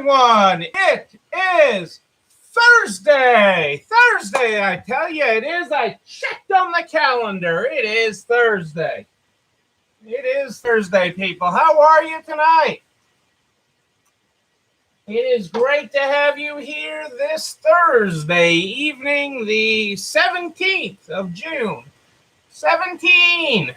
everyone. It is Thursday. Thursday, I tell you, it is. I checked on the calendar. It is Thursday. It is Thursday, people. How are you tonight? It is great to have you here this Thursday evening, the 17th of June. 17.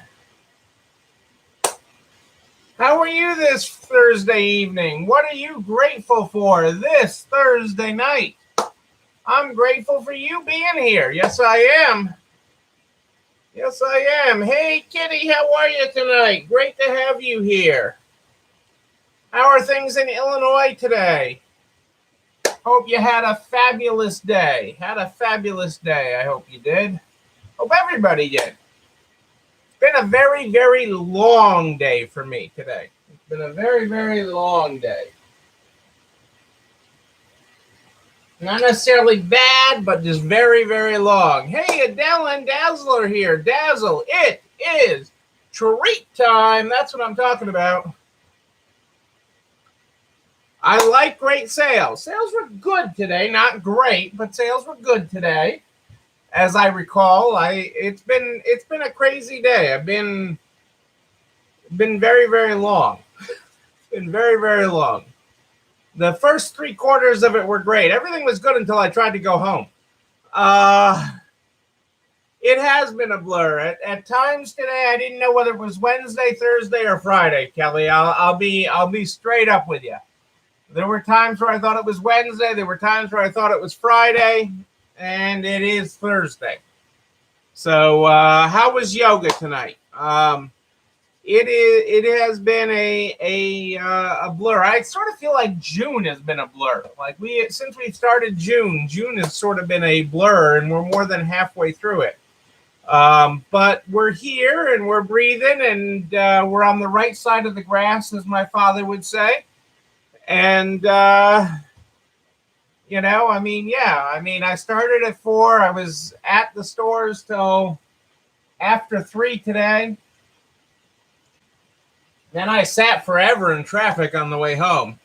How are you this Thursday evening? What are you grateful for this Thursday night? I'm grateful for you being here. Yes, I am. Yes, I am. Hey, Kitty, how are you tonight? Great to have you here. How are things in Illinois today? Hope you had a fabulous day. I hope you did. Hope everybody did. It's been a very, very long day for me today. It's been a very, very long day. Not necessarily bad, but just very, very long. Hey, Adele and Dazzler here. Dazzle, it is treat time. That's what I'm talking about. I like great sales. Sales were good today. Not great, but sales were good today. As I recall, it's been a crazy day. I've been very, very long. It's been very, very long. The first 3 quarters of it were great. Everything was good until I tried to go home. It has been a blur. At times today, I didn't know whether it was Wednesday, Thursday, or Friday, Kelly. I'll be straight up with you. There were times where I thought it was Wednesday. There were times where I thought it was Friday. And it is Thursday. So how was yoga tonight? It has been a blur. I sort of feel like June has been a blur. Like since we started June has sort of been a blur, and we're more than halfway through it. But we're here and we're breathing, and we're on the right side of the grass, as my father would say. And I started at 4. I was at the stores till after 3 today. Then I sat forever in traffic on the way home.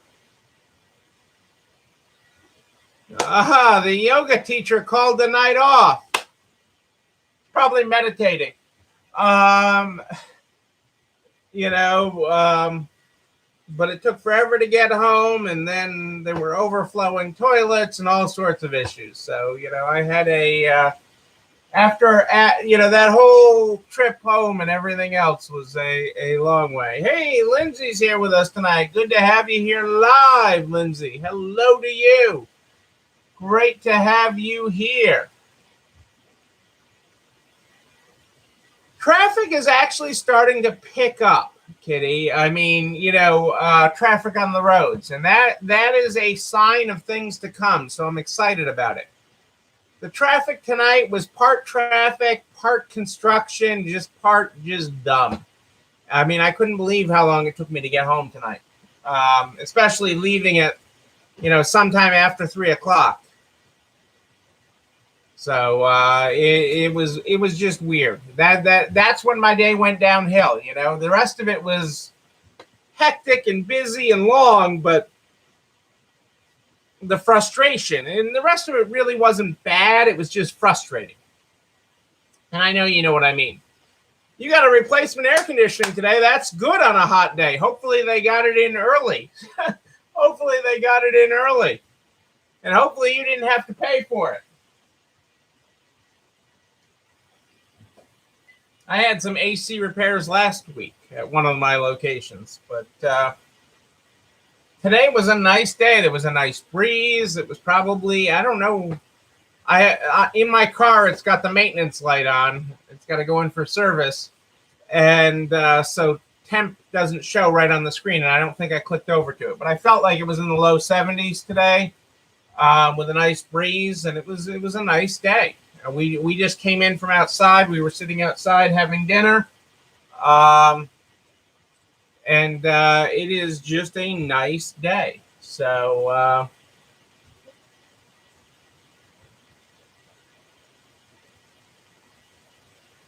The yoga teacher called the night off. Probably meditating. But it took forever to get home, and then there were overflowing toilets and all sorts of issues. So, I had that whole trip home and everything else was a long way. Hey, Lindsay's here with us tonight. Good to have you here live, Lindsay. Hello to you. Great to have you here. Traffic is actually starting to pick up, Kitty. I mean, traffic on the roads, and that is a sign of things to come. So I'm excited about it. The traffic tonight was part traffic, part construction, part dumb. I mean, I couldn't believe how long it took me to get home tonight, especially leaving at, sometime after 3:00. So it was just weird. That's when my day went downhill. The rest of it was hectic and busy and long, but the frustration and the rest of it really wasn't bad. It was just frustrating. And I know you know what I mean. You got a replacement air conditioning today. That's good on a hot day. Hopefully they got it in early. And hopefully you didn't have to pay for it. I had some AC repairs last week at one of my locations, but today was a nice day. There was a nice breeze. It was probably, I don't know. I in my car, it's got the maintenance light on. It's got to go in for service. And so temp doesn't show right on the screen. And I don't think I clicked over to it. But I felt like it was in the low 70s today with a nice breeze. And it was a nice day. We just came in from outside. We were sitting outside having dinner. And it is just a nice day. So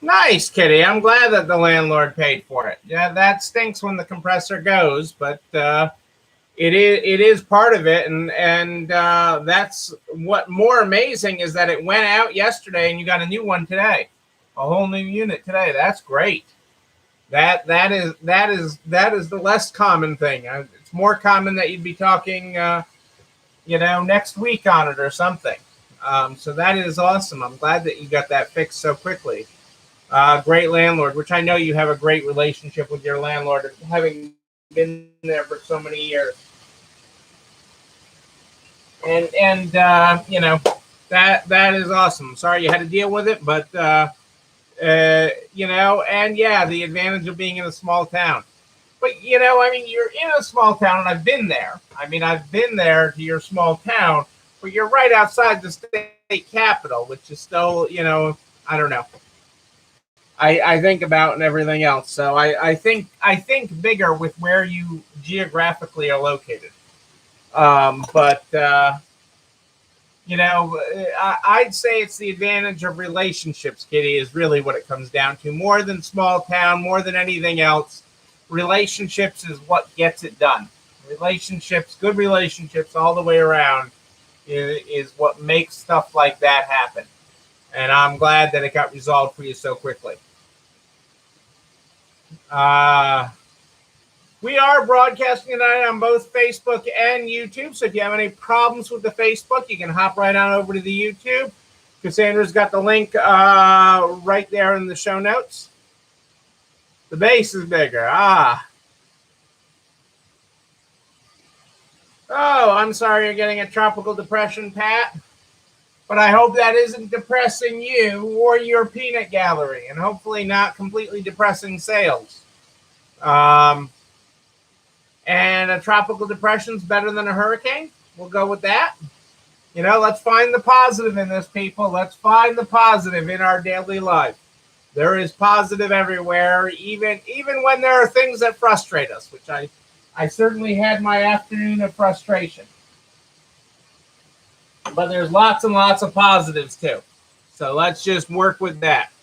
nice, Kitty. I'm glad that the landlord paid for it. Yeah, that stinks when the compressor goes, but It is part of it, and that's what more amazing is that it went out yesterday and you got a new one today, a whole new unit today. That's great. That is the less common thing. It's more common that you'd be talking next week on it or something. So that is awesome. I'm glad that you got that fixed so quickly. Great landlord, which I know you have a great relationship with your landlord, having been there for so many years. And that is awesome. Sorry you had to deal with it, but and yeah, the advantage of being in a small town. But you're in a small town, and I've been there. I've been there to your small town, but you're right outside the state capital, which is still, I don't know. I think about and everything else. So I think bigger with where you geographically are located. But I'd say it's the advantage of relationships, Kitty, is really what it comes down to. More than small town, more than anything else, relationships is what gets it done. Relationships, good relationships all the way around is what makes stuff like that happen. And I'm glad that it got resolved for you so quickly. We are broadcasting tonight on both Facebook and YouTube. So if you have any problems with the Facebook, you can hop right on over to the YouTube. Cassandra's got the link right there in the show notes. The base is bigger. Oh, I'm sorry you're getting a tropical depression, Pat. But I hope that isn't depressing you or your peanut gallery, and hopefully not completely depressing sales. And a tropical depression is better than a hurricane. We'll go with that. Let's find the positive in this, people. Let's find the positive in our daily life. There is positive everywhere, even when there are things that frustrate us, which I certainly had my afternoon of frustration. But there's lots and lots of positives too. So let's just work with that.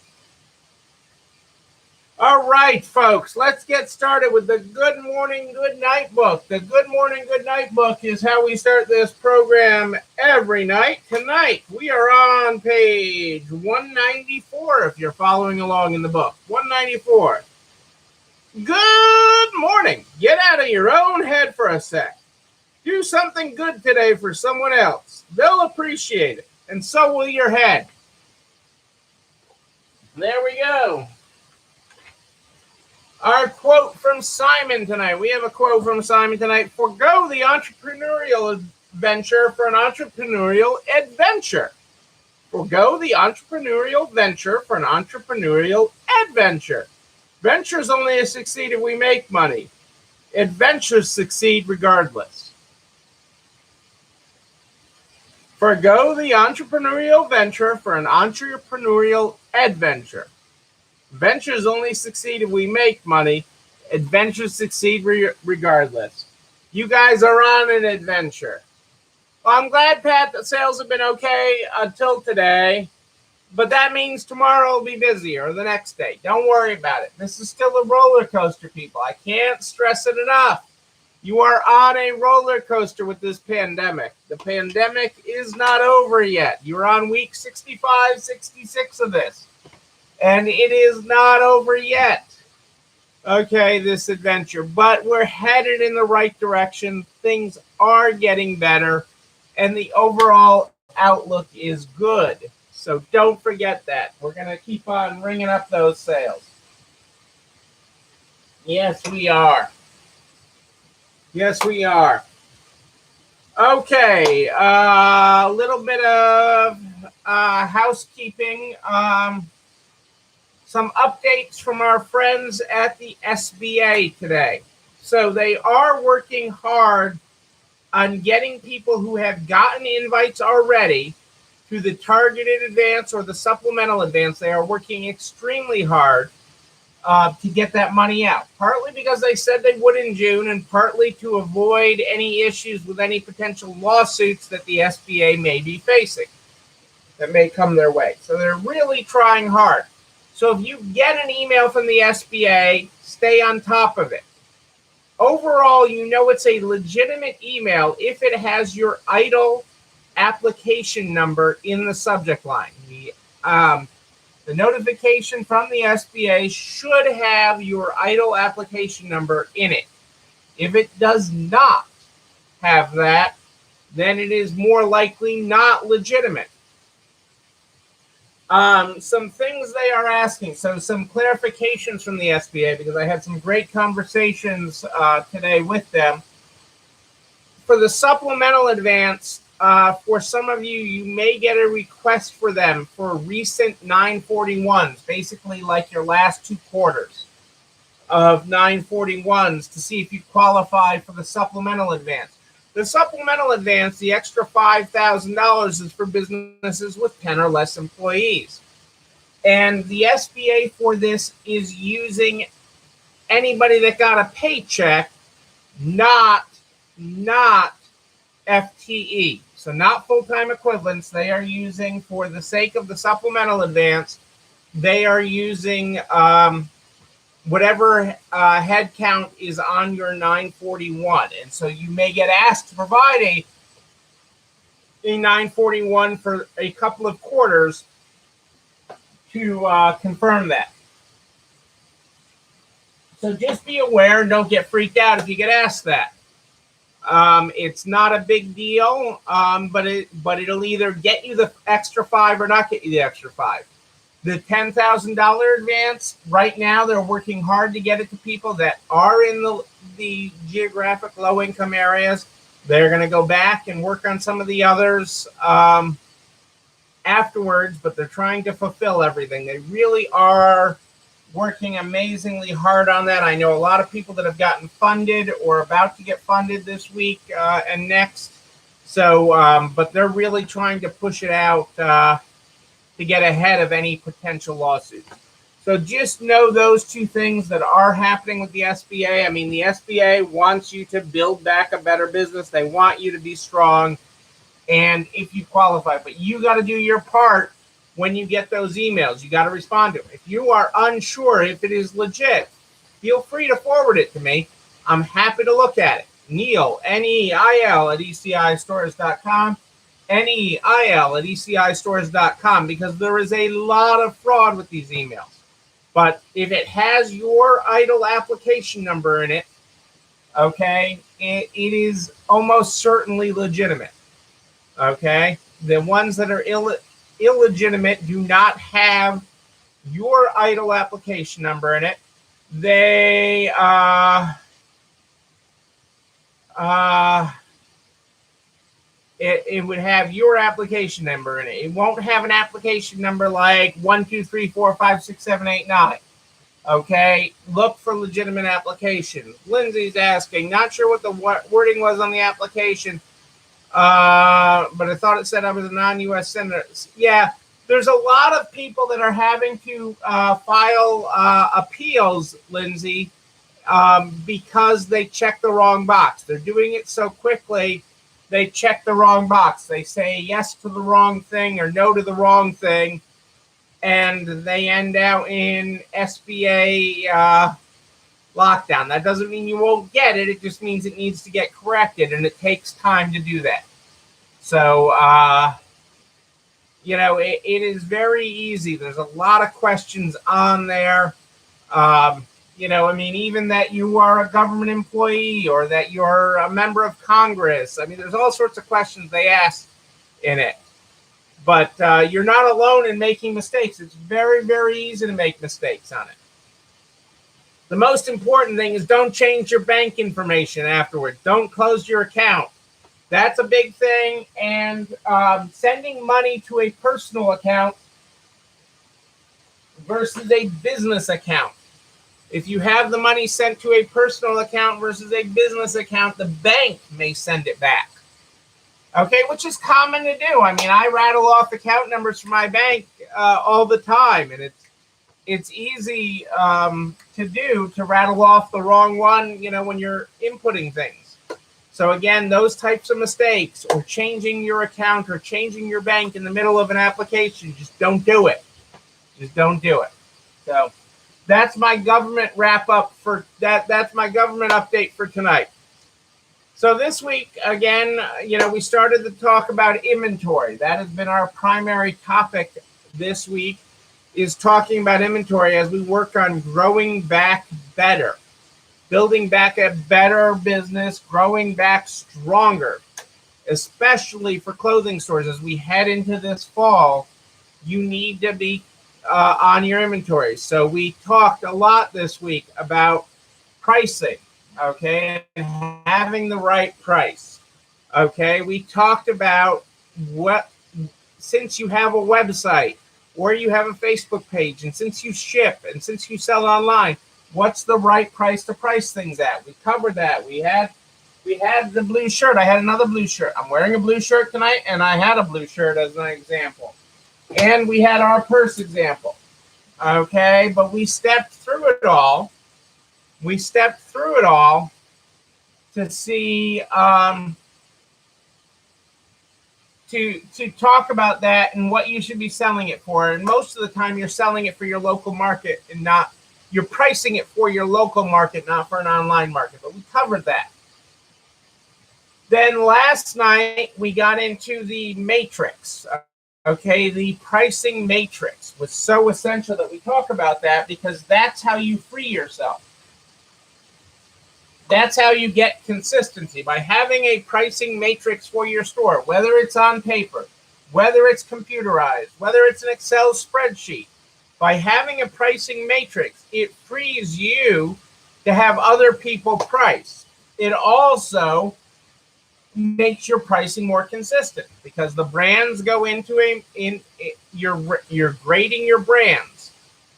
All right, folks, let's get started with the Good Morning, Good Night book. The Good Morning, Good Night book is how we start this program every night. Tonight, we are on page 194, if you're following along in the book. 194. Good morning. Get out of your own head for a sec. Do something good today for someone else. They'll appreciate it, and so will your head. There we go. Our quote from Simon tonight. We have a quote from Simon tonight. Forgo the entrepreneurial venture for an entrepreneurial adventure. Forgo the entrepreneurial venture for an entrepreneurial adventure. Ventures only succeed if we make money. Adventures succeed regardless. Forgo the entrepreneurial venture for an entrepreneurial adventure. Ventures only succeed if we make money. Adventures succeed regardless. You guys are on an adventure. Well, I'm glad, Pat, that sales have been okay until today. But that means tomorrow will be busy or the next day. Don't worry about it. This is still a roller coaster, people. I can't stress it enough. You are on a roller coaster with this pandemic. The pandemic is not over yet. You're on week 65, 66 of this. And it is not over yet. Okay, this adventure. But we're headed in the right direction. Things are getting better. And the overall outlook is good. So don't forget that. We're going to keep on ringing up those sales. Yes, we are. Yes, we are. Okay, a little bit of housekeeping. Some updates from our friends at the SBA today. So they are working hard on getting people who have gotten invites already to the targeted advance or the supplemental advance. They are working extremely hard to get that money out, partly because they said they would in June, and partly to avoid any issues with any potential lawsuits that the SBA may be facing that may come their way. So they're really trying hard. So if you get an email from the SBA, stay on top of it. overall, you know it's a legitimate email if it has your EIDL application number in the subject line. The notification from the SBA should have your EIDL application number in it. If it does not have that, then it is more likely not legitimate. Some things they are asking. So some clarifications from the SBA, because I had some great conversations today with them. For the supplemental advance, for some of you, you may get a request for them for recent 941s, basically like your last 2 quarters of 941s, to see if you qualify for the supplemental advance. The supplemental advance, the extra $5,000, is for businesses with 10 or less employees. And the SBA for this is using anybody that got a paycheck, not FTE. So not full-time equivalents. They are using, for the sake of the supplemental advance, they are using whatever head count is on your 941. And so you may get asked to provide a 941 for a couple of quarters to confirm that. So just be aware, don't get freaked out if you get asked that. It's not a big deal, but it'll either get you the extra 5 or not get you the extra 5. The $10,000 advance, right now they're working hard to get it to people that are in the geographic low-income areas. They're going to go back and work on some of the others afterwards, but they're trying to fulfill everything. They really are working amazingly hard on that. I know a lot of people that have gotten funded or about to get funded this week and next. So, but they're really trying to push it out to get ahead of any potential lawsuits. So just know those 2 things that are happening with the SBA. I mean, the SBA wants you to build back a better business. They want you to be strong, and if you qualify. But you got to do your part when you get those emails. You got to respond to them. If you are unsure if it is legit, feel free to forward it to me. I'm happy to look at it. Neil, Neil, at ECIstores.com. Neil at ECIstores.com, because there is a lot of fraud with these emails. But if it has your EIDL application number in it, okay, it is almost certainly legitimate. Okay, the ones that are illegitimate do not have your EIDL application number in it. They it would have your application number in it. It won't have an application number like 1, 2, 3, 4, 5, 6, 7, 8, 9. Okay, look for legitimate application. Lindsay's asking, not sure what the wording was on the application, but I thought it said I was a non-U.S. senator. Yeah, there's a lot of people that are having to file appeals, Lindsay, because they check the wrong box. They're doing it so quickly. They check the wrong box. They say yes to the wrong thing or no to the wrong thing, and they end out in SBA lockdown. That doesn't mean you won't get it. It just means it needs to get corrected, and it takes time to do that. So, it is very easy. There's a lot of questions on there. Even that you are a government employee or that you're a member of Congress. I mean, there's all sorts of questions they ask in it. But you're not alone in making mistakes. It's very, very easy to make mistakes on it. The most important thing is don't change your bank information afterwards. Don't close your account. That's a big thing. And sending money to a personal account versus a business account. If you have the money sent to a personal account versus a business account, the bank may send it back. Okay, which is common to do. I mean, I rattle off account numbers for my bank all the time, and it's easy to do, to rattle off the wrong one, when you're inputting things. So again, those types of mistakes, or changing your account or changing your bank in the middle of an application, just don't do it. Just don't do it. So That's my government wrap up for that. That's my government update for tonight. So this week, again, we started to talk about inventory. That has been our primary topic this week, is talking about inventory as we work on growing back better, building back a better business, growing back stronger, especially for clothing stores. As we head into this fall, you need to be on your inventory. So we talked a lot this week about pricing, okay, and having the right price. Okay, we talked about since you have a website or you have a Facebook page, and since you ship and since you sell online, what's the right price to price things at? We covered that. We had the blue shirt. I had another blue shirt. I'm wearing a blue shirt tonight, and I had a blue shirt as an example. And we had our purse example. Okay, but we stepped through it all. We stepped through it all to see to talk about that and what you should be selling it for. And most of the time you're selling it for your local market and not, you're pricing it for your local market, not for an online market. But we covered that. Then last night we got into the matrix. Okay, the pricing matrix was so essential that we talk about that, because that's how you free yourself. That's how you get consistency, by having a pricing matrix for your store, whether it's on paper, whether it's computerized, whether it's an Excel spreadsheet. By having a pricing matrix, it frees you to have other people price. It also makes your pricing more consistent, because the brands go into you're grading your brands,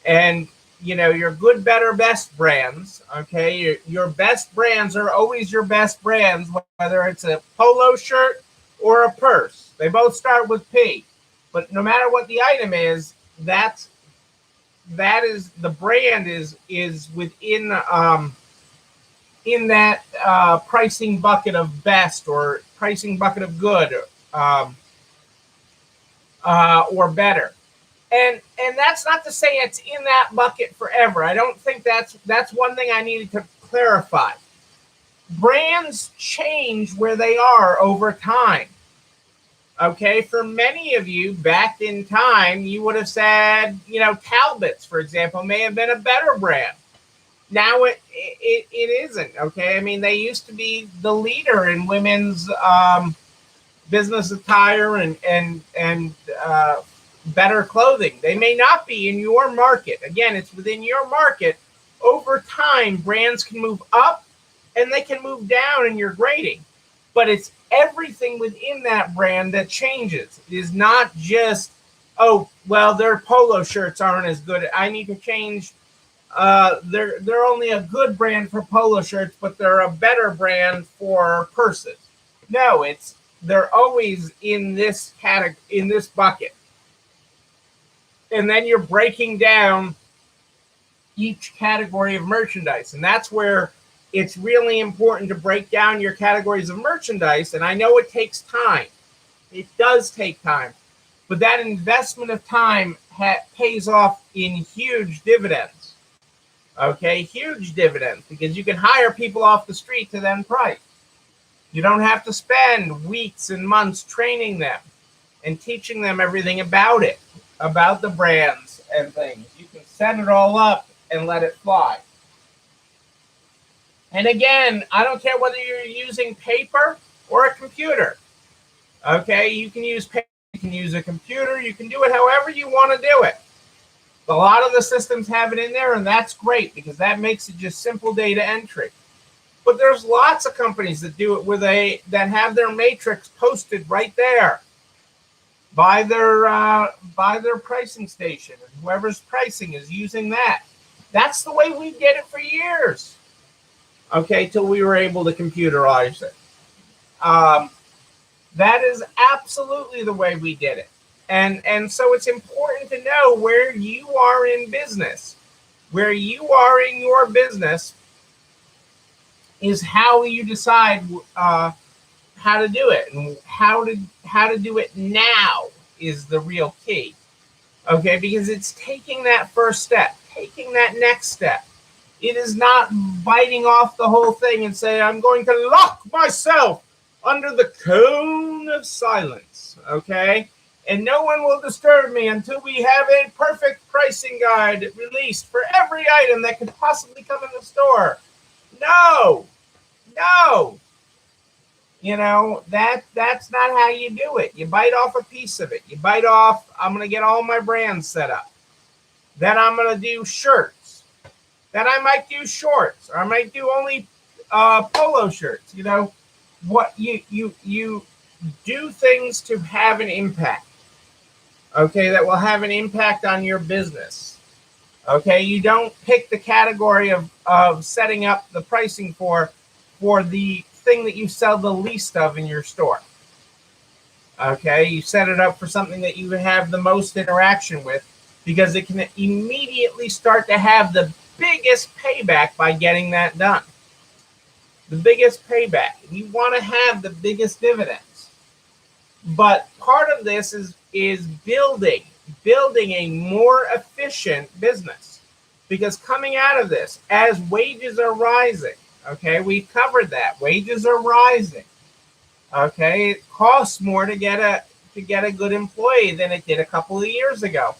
and your good, better, best brands. Okay, your best brands are always your best brands, whether it's a polo shirt or a purse. They both start with P, but no matter what the item is, that is the brand is within in that pricing bucket of best, or pricing bucket of good, or better. And that's not to say it's in that bucket forever. I don't think that's one thing I needed to clarify. Brands change where they are over time. Okay, for many of you back in time, you would have said, Talbot's, for example, may have been a better brand. Now it isn't. Okay, I mean, they used to be the leader in women's business attire and better clothing. They may not be in your market. Again, it's within your market. Over time, brands can move up and they can move down in your grading, but it's everything within that brand that changes. It is not just, oh, well, their polo shirts aren't as good, I need to change. They're only a good brand for polo shirts, but they're a better brand for purses. No, they're always in this category, in this bucket. And then you're breaking down each category of merchandise. And that's where it's really important to break down your categories of merchandise. And I know it takes time. It does take time. But that investment of time pays off in huge dividends. Okay, huge dividends, because you can hire people off the street to then price. You don't have to spend weeks and months training them and teaching them everything about it, about the brands and things. You can set it all up and let it fly. And again, I don't care whether you're using paper or a computer. Okay, you can use paper, you can use a computer, you can do it however you want to do it. A lot of the systems have it in there, and that's great, because that makes it just simple data entry. But there's lots of companies that do it that have their matrix posted right there by their pricing station, and whoever's pricing is using that. That's the way we did it for years. Okay, till we were able to computerize it. That is absolutely the way we did it. And so it's important to know where you are in business. Where you are in your business is how you decide how to do it, and how to do it now is the real key. Okay, because it's taking that first step. taking that next step. It is not biting off the whole thing and saying, I'm going to lock myself under the cone of silence, okay? And no one will disturb me until we have a perfect pricing guide released for every item that could possibly come in the store. No, no. You know, that's not how you do it. You bite off a piece of it. You bite off, I'm going to get all my brands set up. Then I'm going to do shirts. Then I might do shorts, or I might do only polo shirts. You know, what you do things to have an impact. Okay, that will have an impact on your business. Okay, you don't pick the category of setting up the pricing for the thing that you sell the least of in your store. Okay, you set it up for something that you have the most interaction with, because it can immediately start to have the biggest payback by getting that done. The biggest payback. You want to have the biggest dividends. But part of this is building a more efficient business. Because coming out of this, as wages are rising, okay, we've covered that. Wages are rising. Okay, it costs more to get a good employee than it did a couple of years ago.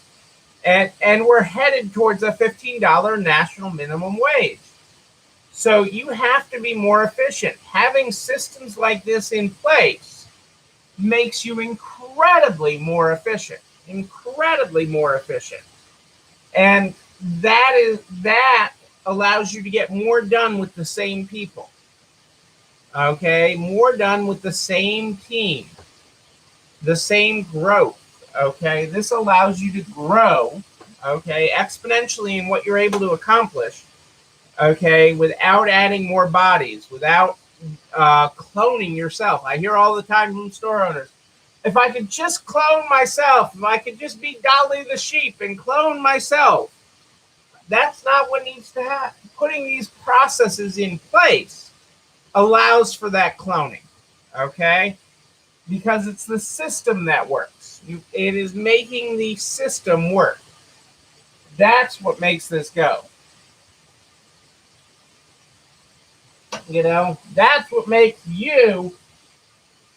And we're headed towards a $15 national minimum wage. So you have to be more efficient. Having systems like this in place makes you incredibly more efficient. Incredibly more efficient. And that allows you to get more done with the same people. Okay, more done with the same team, the same growth. Okay, this allows you to grow, okay, exponentially in what you're able to accomplish, okay, without adding more bodies, without cloning yourself. I hear all the time from store owners, if I could just clone myself, if I could just be Dolly the Sheep and clone myself. That's not what needs to happen. Putting these processes in place allows for that cloning, okay? Because it's the system that works. It is making the system work. That's what makes this go. You know, that's what makes you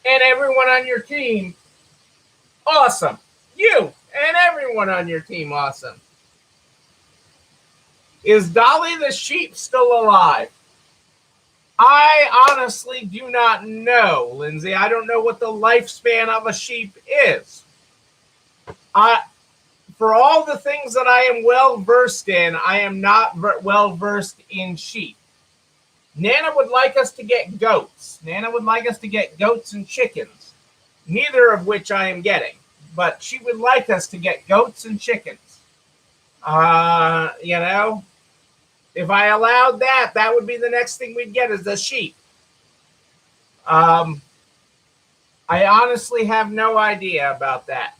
and everyone on your team awesome. You and everyone on your team awesome. Is Dolly the Sheep still alive? I honestly do not know, Lindsay. I don't know what the lifespan of a sheep is. For all the things that I am well versed in, I am not well versed in sheep. Nana would like us to get goats. Nana would like us to get goats and chickens, neither of which I am getting. But she would like us to get goats and chickens. You know, if I allowed that, that would be the next thing we'd get is the sheep. I honestly have no idea about that.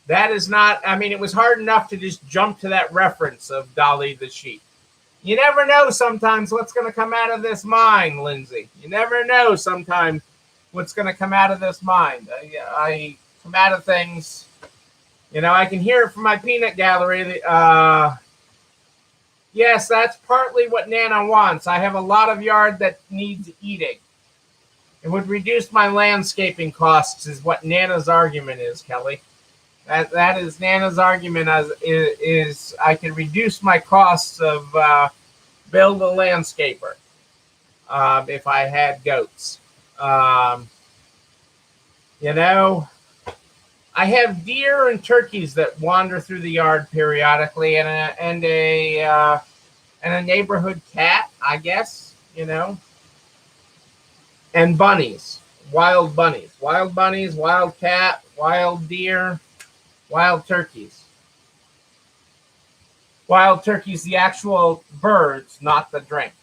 That is not, I mean, it was hard enough to just jump to that reference of Dolly the Sheep. You never know sometimes what's going to come out of this mind, Lindsay. You never know sometimes what's going to come out of this mind. I come out of things, you know, I can hear it from my peanut gallery. Yes, that's partly what Nana wants. I have a lot of yard that needs eating. It would reduce my landscaping costs is what Nana's argument is, Kelly. That is Nana's argument is I can reduce my costs of build a landscaper if I had goats. You know, I have deer and turkeys that wander through the yard periodically, and a neighborhood cat, I guess, you know, and bunnies, wild bunnies, wild cat, wild deer, wild turkeys. Wild turkeys, the actual birds, not the drink.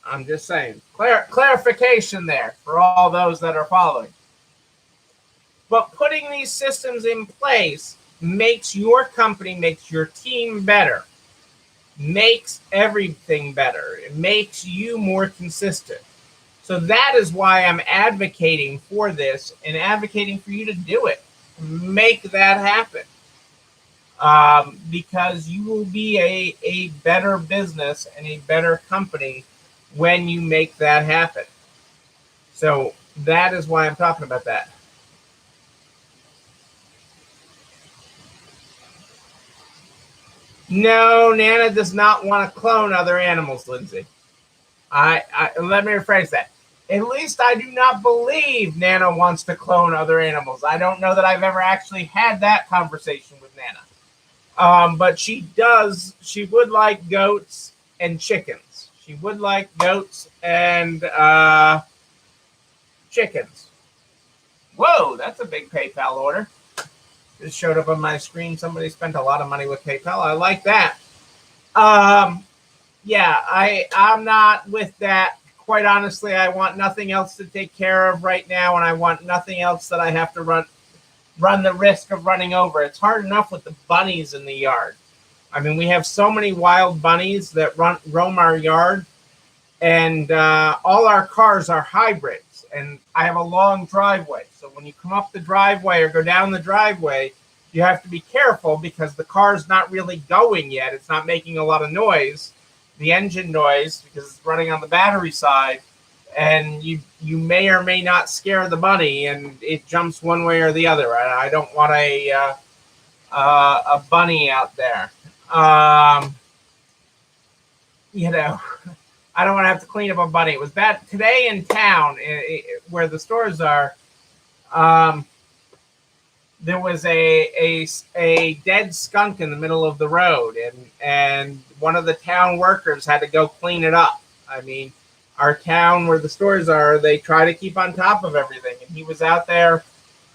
I'm just saying. Clarification there for all those that are following. But putting these systems in place makes your company, makes your team better, makes everything better. It makes you more consistent. So that is why I'm advocating for this and advocating for you to do it. Make that happen. because you will be a better business and a better company when you make that happen. So that is why I'm talking about that. No, Nana does not want to clone other animals, Lindsay. Let me rephrase that. At least I do not believe Nana wants to clone other animals. I don't know that I've ever actually had that conversation with Nana. But she does. She would like goats and chickens. She would like goats and chickens. Whoa, that's a big PayPal order. Just showed up on my screen. Somebody spent a lot of money with PayPal. I like that. Yeah, I'm not with that. Quite honestly, I want nothing else to take care of right now, and I want nothing else that I have to run the risk of running over. It's hard enough with the bunnies in the yard. I mean, we have so many wild bunnies that roam our yard, and all our cars are hybrids, and I have a long driveway. So when you come up the driveway or go down the driveway, you have to be careful because the car's not really going yet. It's not making a lot of noise, the engine noise, because it's running on the battery side, and you may or may not scare the bunny, and it jumps one way or the other. I don't want a bunny out there. You know, I don't want to have to clean up a bunny. It was bad today in town where the stores are. There was a dead skunk in the middle of the road, and one of the town workers had to go clean it up. I mean, our town where the stores are, they try to keep on top of everything, and he was out there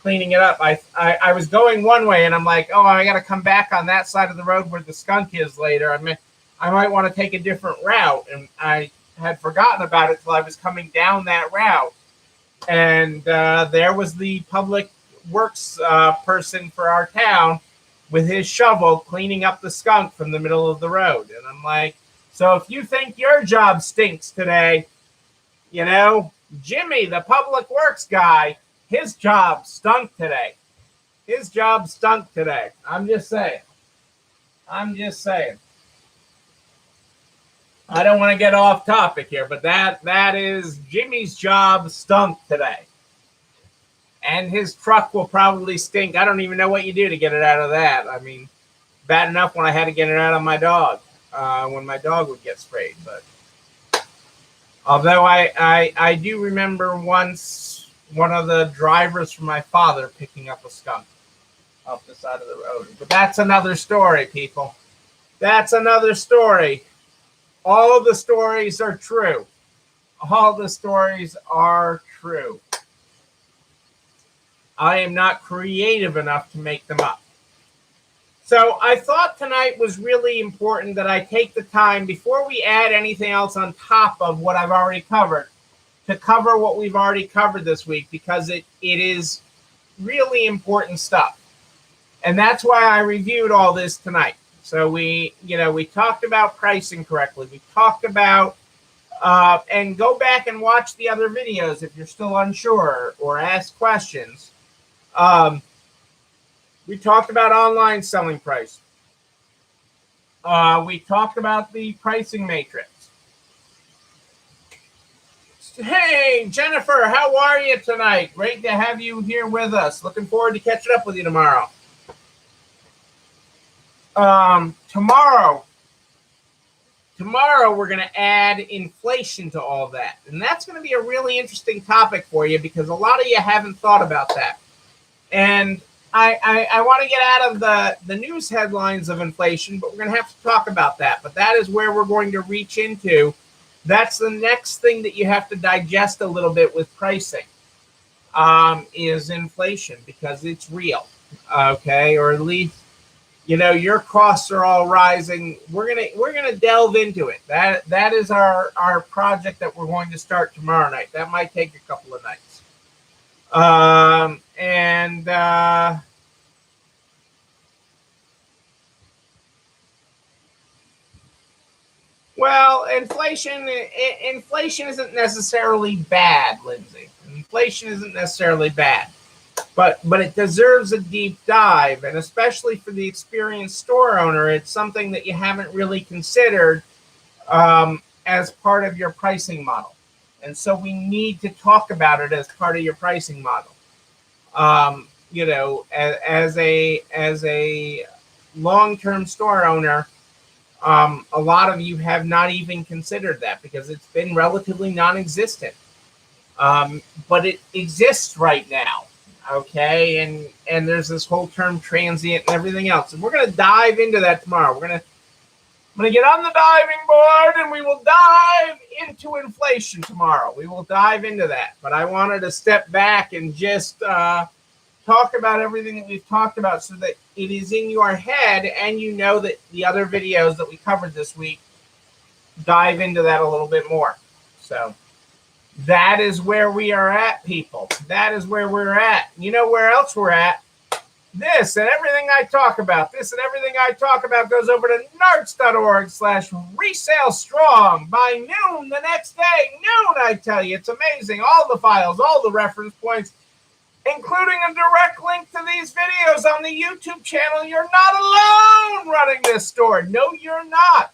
cleaning it up. I was going one way, and I'm like, oh, I got to come back on that side of the road where the skunk is later. I might want to take a different route, and I had forgotten about it till I was coming down that route, and there was the public works person for our town with his shovel cleaning up the skunk from the middle of the road. And I'm like, so if you think your job stinks today, you know, Jimmy, the public works guy, his job stunk today. His job stunk today. I'm just saying. I don't want to get off topic here, but that is Jimmy's job stunk today. And his truck will probably stink. I don't even know what you do to get it out of that. I mean, bad enough when I had to get it out of my dog, when my dog would get sprayed. But although I do remember once one of the drivers from my father picking up a skunk off the side of the road. But that's another story, people. That's another story. All of the stories are true. All the stories are true. I am not creative enough to make them up. So I thought tonight was really important that I take the time before we add anything else on top of what I've already covered to cover what we've already covered this week, because it is really important stuff. And that's why I reviewed all this tonight. So we talked about pricing correctly. We talked about, and go back and watch the other videos if you're still unsure or ask questions. We talked about online selling price. We talked about the pricing matrix. Hey, Jennifer, how are you tonight? Great to have you here with us. Looking forward to catching up with you tomorrow. Tomorrow we're going to add inflation to all that. And that's going to be a really interesting topic for you because a lot of you haven't thought about that. And I want to get out of the news headlines of inflation, but we're going to have to talk about that. But that is where we're going to reach into. That's the next thing that you have to digest a little bit with pricing, is inflation, because it's real, okay? Or at least, your costs are all rising. We're gonna delve into it. That is our project that we're going to start tomorrow night. That might take a couple of nights. Well, inflation isn't necessarily bad, Lindsay. Inflation isn't necessarily bad. but it deserves a deep dive, and especially for the experienced store owner, it's something that you haven't really considered as part of your pricing model. And so we need to talk about it as part of your pricing model. As a long-term store owner, a lot of you have not even considered that because it's been relatively non-existent. But it exists right now. Okay, and there's this whole term transient and everything else, and we're going to dive into that tomorrow. I'm going to get on the diving board, and we will dive into inflation tomorrow. We will dive into that, but I wanted to step back and just talk about everything that we've talked about so that it is in your head, and you know that the other videos that we covered this week dive into that a little bit more. So that is where we are at, people. That is where we're at. You know where else we're at? This and everything I talk about. This and everything I talk about goes over to narts.org/resale strong by noon the next day. Noon, I tell you. It's amazing. All the files, all the reference points, including a direct link to these videos on the YouTube channel. You're not alone running this store. No, you're not.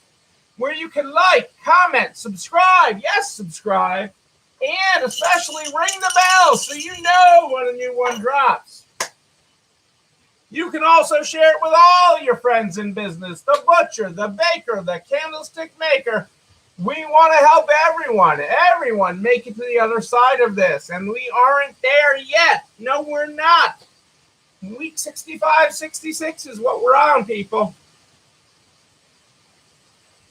Where you can like, comment, subscribe. Yes, subscribe. And especially ring the bell so you know when a new one drops. You can also share it with all your friends in business, the butcher, the baker, the candlestick maker. We want to help everyone make it to the other side of this. And we aren't there yet. No, we're not. Week 65, 66 is what we're on, people.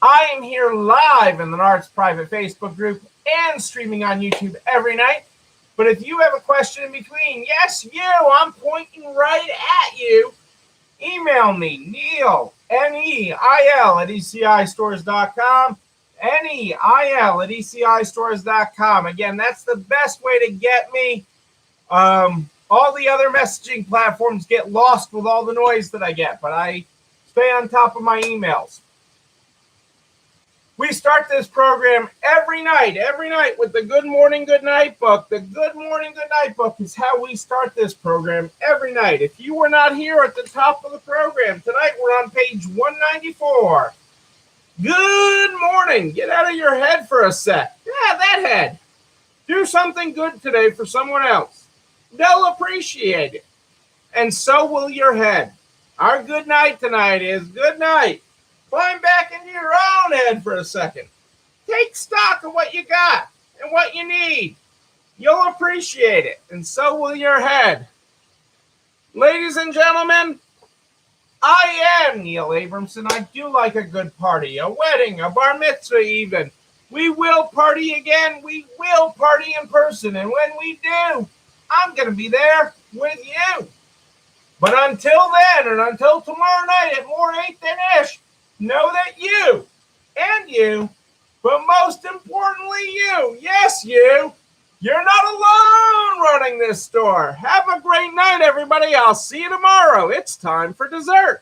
I am here live in the Narts private Facebook group and streaming on YouTube every night. But if you have a question in between, yes, I'm pointing right at you. Email me, Neil, Neil at ECIstores.com, Neil@ECIstores.com. Again, that's the best way to get me. All the other messaging platforms get lost with all the noise that I get, but I stay on top of my emails. We start this program every night with the Good Morning, Good Night book. The Good Morning, Good Night book is how we start this program every night. If you were not here at the top of the program, tonight we're on page 194. Good morning. Get out of your head for a sec. Yeah, that head. Do something good today for someone else. They'll appreciate it. And so will your head. Our good night tonight is good night. Climb back into your own head for a second. Take stock of what you got and what you need. You'll appreciate it, and so will your head. Ladies and gentlemen, I am Neil Abramson. I do like a good party, a wedding, a bar mitzvah even. We will party again. We will party in person, and when we do, I'm going to be there with you. But until then, and until tomorrow night at more 8 than ish, know that you, but most importantly you, yes you're not alone running this store. Have a great night, everybody. I'll see you tomorrow. It's time for dessert.